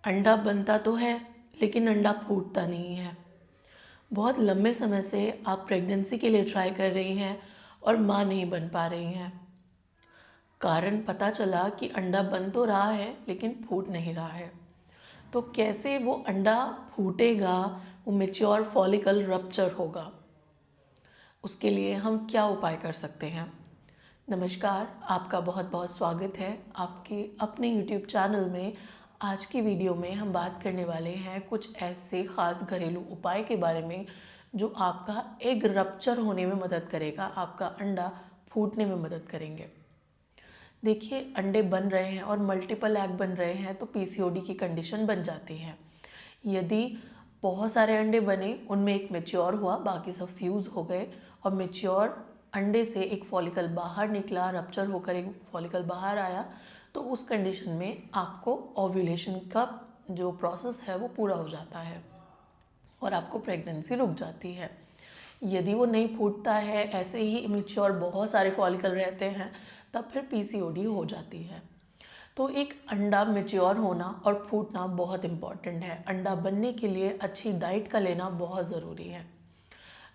अंडा बनता तो है लेकिन अंडा फूटता नहीं है। बहुत लंबे समय से आप प्रेगनेंसी के लिए ट्राई कर रही हैं और माँ नहीं बन पा रही हैं। कारण पता चला कि अंडा बन तो रहा है लेकिन फूट नहीं रहा है। तो कैसे वो अंडा फूटेगा, वो मेच्योर फॉलिकल रप्चर होगा, उसके लिए हम क्या उपाय कर सकते हैं। नमस्कार, आपका बहुत बहुत स्वागत है आपके अपने YouTube चैनल में। आज की वीडियो में हम बात करने वाले हैं कुछ ऐसे ख़ास घरेलू उपाय के बारे में जो आपका एग रप्चर होने में मदद करेगा, आपका अंडा फूटने में मदद करेंगे। देखिए, अंडे बन रहे हैं और मल्टीपल एग बन रहे हैं तो पीसीओडी की कंडीशन बन जाती है। यदि बहुत सारे अंडे बने, उनमें एक मेच्योर हुआ, बाकी सब फ्यूज़ हो गए और मेच्योर अंडे से एक फॉलिकल बाहर निकला, रप्चर होकर एक फॉलिकल बाहर आया, तो उस कंडीशन में आपको ओव्यूलेशन का जो प्रोसेस है वो पूरा हो जाता है और आपको प्रेगनेंसी रुक जाती है। यदि वो नहीं फूटता है, ऐसे ही इमेच्योर बहुत सारे फॉलिकल रहते हैं, तब फिर पीसीओडी हो जाती है। तो एक अंडा मेच्योर होना और फूटना बहुत इम्पॉर्टेंट है। अंडा बनने के लिए अच्छी डाइट का लेना बहुत ज़रूरी है।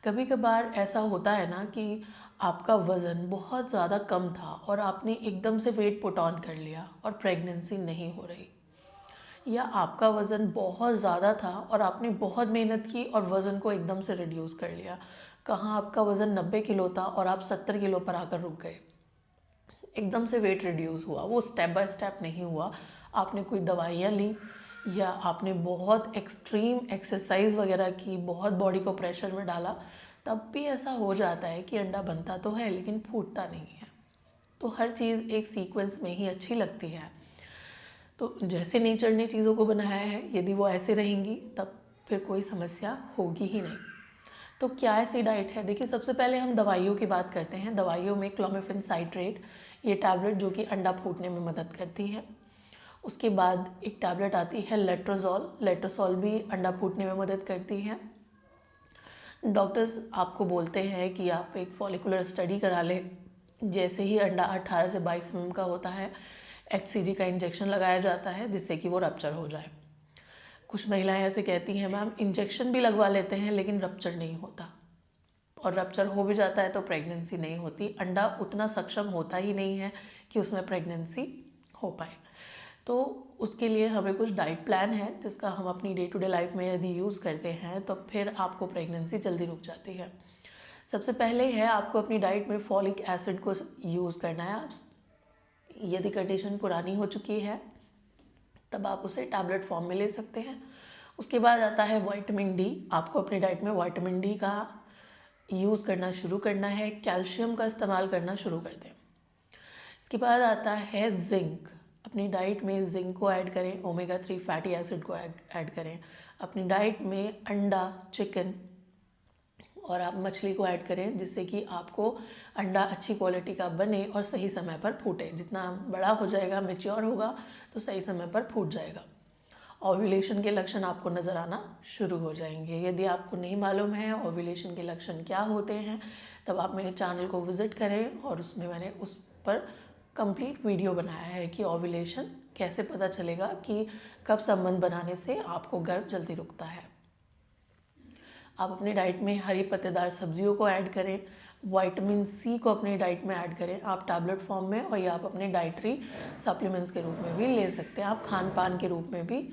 कभी कभार ऐसा होता है ना कि आपका वज़न बहुत ज़्यादा कम था और आपने एकदम से वेट पुट ऑन कर लिया और प्रेगनेंसी नहीं हो रही, या आपका वज़न बहुत ज़्यादा था और आपने बहुत मेहनत की और वज़न को एकदम से रिड्यूस कर लिया। कहाँ आपका वज़न 90 किलो था और आप 70 किलो पर आकर रुक गए। एकदम से वेट रिड्यूस हुआ, वो स्टेप बाय स्टेप नहीं हुआ। आपने कोई दवाइयाँ ली या आपने बहुत एक्सट्रीम एक्सरसाइज वगैरह की, बहुत बॉडी को प्रेशर में डाला, तब भी ऐसा हो जाता है कि अंडा बनता तो है लेकिन फूटता नहीं है। तो हर चीज़ एक सीक्वेंस में ही अच्छी लगती है। तो जैसे नेचर ने चीज़ों को बनाया है, यदि वो ऐसे रहेंगी तब फिर कोई समस्या होगी ही नहीं। तो क्या ऐसी डाइट है? देखिए, सबसे पहले हम दवाइयों की बात करते हैं। दवाइयों में क्लोमिफेन साइट्रेट, ये टैबलेट जो कि अंडा फूटने में मदद करती है। उसके बाद एक टैबलेट आती है लेट्रोजोल। लेट्रोजोल भी अंडा फूटने में मदद करती है। डॉक्टर्स आपको बोलते हैं कि आप एक फॉलिकुलर स्टडी करा लें। जैसे ही अंडा 18 से 22 का होता है, एचसीजी का इंजेक्शन लगाया जाता है जिससे कि वो रप्चर हो जाए। कुछ महिलाएं ऐसे कहती हैं, मैम इंजेक्शन भी लगवा लेते हैं लेकिन रप्चर नहीं होता, और रप्चर हो भी जाता है तो प्रेगनेंसी नहीं होती। अंडा उतना सक्षम होता ही नहीं है कि उसमें प्रेगनेंसी हो पाए। तो उसके लिए हमें कुछ डाइट प्लान है जिसका हम अपनी डे टू डे लाइफ में यदि यूज़ करते हैं तो फिर आपको प्रेगनेंसी जल्दी रुक जाती है। सबसे पहले है आपको अपनी डाइट में फॉलिक एसिड को यूज़ करना है। यदि कंडीशन पुरानी हो चुकी है तब आप उसे टैबलेट फॉर्म में ले सकते हैं। उसके बाद आता है विटामिन डी। आपको अपनी डाइट में विटामिन डी का यूज़ करना शुरू करना है, कैल्शियम का इस्तेमाल करना शुरू कर दें। इसके बाद आता है जिंक। अपनी डाइट में जिंक को ऐड करें, ओमेगा 3 फैटी एसिड को ऐड करें। अपनी डाइट में अंडा, चिकन और आप मछली को ऐड करें जिससे कि आपको अंडा अच्छी क्वालिटी का बने और सही समय पर फूटे। जितना बड़ा हो जाएगा, मेच्योर होगा, तो सही समय पर फूट जाएगा। ओव्यूलेशन के लक्षण आपको नज़र आना शुरू हो जाएंगे। यदि आपको नहीं मालूम है ओव्यूलेशन के लक्षण क्या होते हैं, तब आप मेरे चैनल को विज़िट करें और उसमें मैंने उस पर कंप्लीट वीडियो बनाया है कि ओव्यूलेशन कैसे पता चलेगा कि कब संबंध बनाने से आपको गर्भ जल्दी रुकता है। आप अपनी डाइट में हरी पत्तेदार सब्जियों को ऐड करें, विटामिन सी को अपनी डाइट में ऐड करें, आप टैबलेट फॉर्म में, और या आप अपने डाइटरी सप्लीमेंट्स के रूप में भी ले सकते हैं। आप खान पान के रूप में भी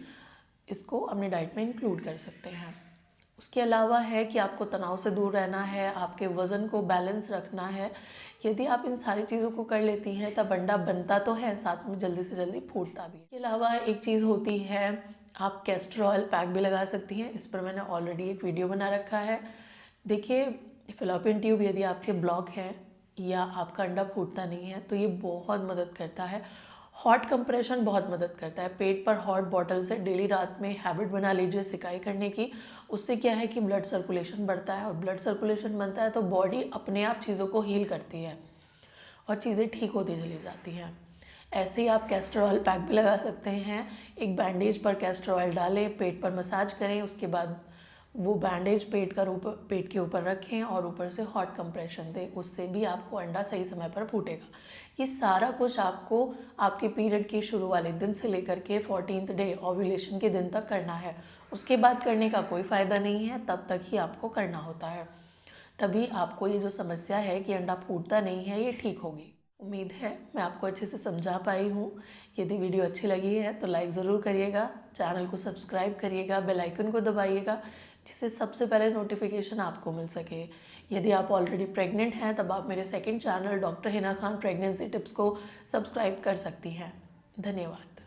इसको अपनी डाइट में इंक्लूड कर सकते हैं। उसके अलावा है कि आपको तनाव से दूर रहना है, आपके वज़न को बैलेंस रखना है। यदि आप इन सारी चीज़ों को कर लेती हैं तब अंडा बनता तो है, साथ में जल्दी से जल्दी फूटता भी है। इसके अलावा एक चीज़ होती है, आप कैस्टर ऑयल पैक भी लगा सकती हैं। इस पर मैंने ऑलरेडी एक वीडियो बना रखा है। देखिए, फिलोपियन ट्यूब यदि आपके ब्लॉक हैं या आपका अंडा फूटता नहीं है तो ये बहुत मदद करता है। हॉट कंप्रेशन बहुत मदद करता है। पेट पर हॉट बॉटल से डेली रात में हैबिट बना लीजिए सिकाई करने की। उससे क्या है कि ब्लड सर्कुलेशन बढ़ता है, और ब्लड सर्कुलेशन बनता है तो बॉडी अपने आप चीज़ों को हील करती है और चीज़ें ठीक होती चली जाती हैं। ऐसे ही आप कैस्टर ऑयल पैक भी लगा सकते हैं। एक बैंडेज पर कैस्टर ऑयल डालें, पेट पर मसाज करें, उसके बाद वो बैंडेज पेट के ऊपर रखें और ऊपर से हॉट कंप्रेशन दें, उससे भी आपको अंडा सही समय पर फूटेगा। ये सारा कुछ आपको आपके पीरियड के शुरू वाले दिन से लेकर के 14th डे ओव्यूलेशन के दिन तक करना है। उसके बाद करने का कोई फ़ायदा नहीं है, तब तक ही आपको करना होता है। तभी आपको ये जो समस्या है कि अंडा फूटता नहीं है, ये ठीक होगी। उम्मीद है मैं आपको अच्छे से समझा पाई हूँ। यदि वीडियो अच्छी लगी है तो लाइक ज़रूर करिएगा, चैनल को सब्सक्राइब करिएगा, बेल आइकन को दबाइएगा, जिससे सबसे पहले नोटिफिकेशन आपको मिल सके। यदि आप ऑलरेडी प्रेग्नेंट हैं तब आप मेरे second channel doctor Hina Khan pregnancy tips को सब्सक्राइब कर सकती हैं। धन्यवाद।